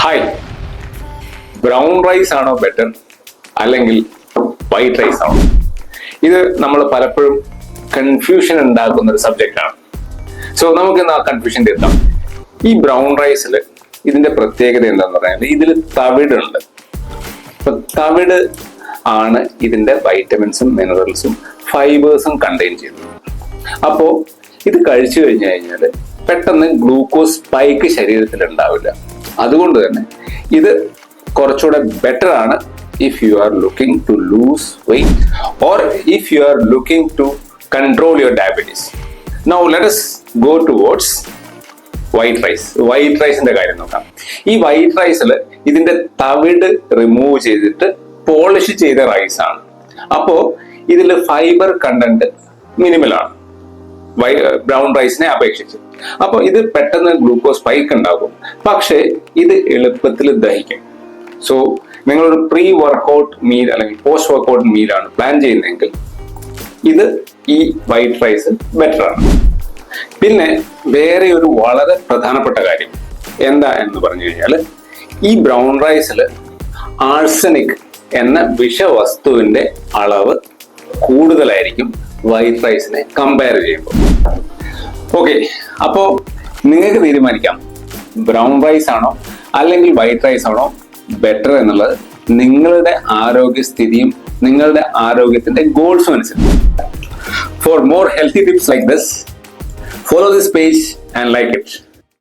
Hi, brown rice ആണോ better അല്ലെങ്കിൽ white rice ആണോ? ഇത് നമ്മൾ പലപ്പോഴും കൺഫ്യൂഷൻ ഉണ്ടാക്കുന്ന ഒരു സബ്ജക്റ്റ് ആണ്. സോ നമുക്ക് ഇന്ന് ആ കൺഫ്യൂഷൻ തീർക്കാം. ഈ ബ്രൗൺ റൈസിൽ ഇതിന്റെ പ്രത്യേകത എന്താന്ന് പറഞ്ഞാൽ ഇതിൽ തവിടുണ്ട്. അപ്പൊ തവിട് ആണ് ഇതിന്റെ വൈറ്റമിൻസും മിനറൽസും ഫൈബേഴ്സും കണ്ടെയ്ൻ ചെയ്യുന്നത്. അപ്പോ ഇത് കഴിച്ചു കഴിഞ്ഞു കഴിഞ്ഞാൽ പെട്ടെന്ന് ഗ്ലൂക്കോസ് സ്പൈക്ക് ശരീരത്തിൽ ഉണ്ടാവില്ല. അതുകൊണ്ട് തന്നെ ഇത് കുറച്ചുകൂടെ ബെറ്റർ ആണ് if you are looking to lose weight or if you are looking to control your diabetes. Now let us go towards white rice. White riceന്റെ കാര്യം നോക്കാം. ഈ വൈറ്റ് റൈസിൽ ഇതിന്റെ തവിട് റിമൂവ് ചെയ്തിട്ട് പോളിഷ് ചെയ്ത റൈസ് ആണ്. അപ്പോ ഇതിൽ ഫൈബർ കണ്ടന്റ് മിനിമൽ ആണ് ബ്രൗൺ റൈസിനെ അപേക്ഷിച്ച്. അപ്പൊ ഇത് പെട്ടെന്ന് ഗ്ലൂക്കോസ് സ്പൈക്ക് ഉണ്ടാകും, പക്ഷേ ഇത് എളുപ്പത്തിൽ ദഹിക്കും. സോ നിങ്ങളൊരു പ്രീ വർക്കൗട്ട് മീൽ അല്ലെങ്കിൽ പോസ്റ്റ് വർക്കൗട്ട് മീലാണ് പ്ലാൻ ചെയ്യുന്നതെങ്കിൽ ഇത് ഈ വൈറ്റ് റൈസ് ബെറ്റർ ആണ്. പിന്നെ വേറെ ഒരു വളരെ പ്രധാനപ്പെട്ട കാര്യം എന്താ എന്ന് പറഞ്ഞു കഴിഞ്ഞാൽ ഈ ബ്രൗൺ റൈസിൽ ആഴ്സനിക് എന്ന വിഷവസ്തുവിന്റെ അളവ് കൂടുതലായിരിക്കും വൈറ്റ് റൈസിനെ കമ്പയർ ചെയ്യുമ്പോൾ. ഓക്കെ, അപ്പോൾ നിങ്ങൾക്ക് തീരുമാനിക്കാം ബ്രൗൺ റൈസ് ആണോ അല്ലെങ്കിൽ വൈറ്റ് റൈസ് ആണോ ബെറ്റർ എന്നുള്ളത് നിങ്ങളുടെ ആരോഗ്യസ്ഥിതിയും നിങ്ങളുടെ ആരോഗ്യത്തിന്റെ ഗോൾസും അനുസരിച്ച്. For more healthy tips like this, follow this page and like it.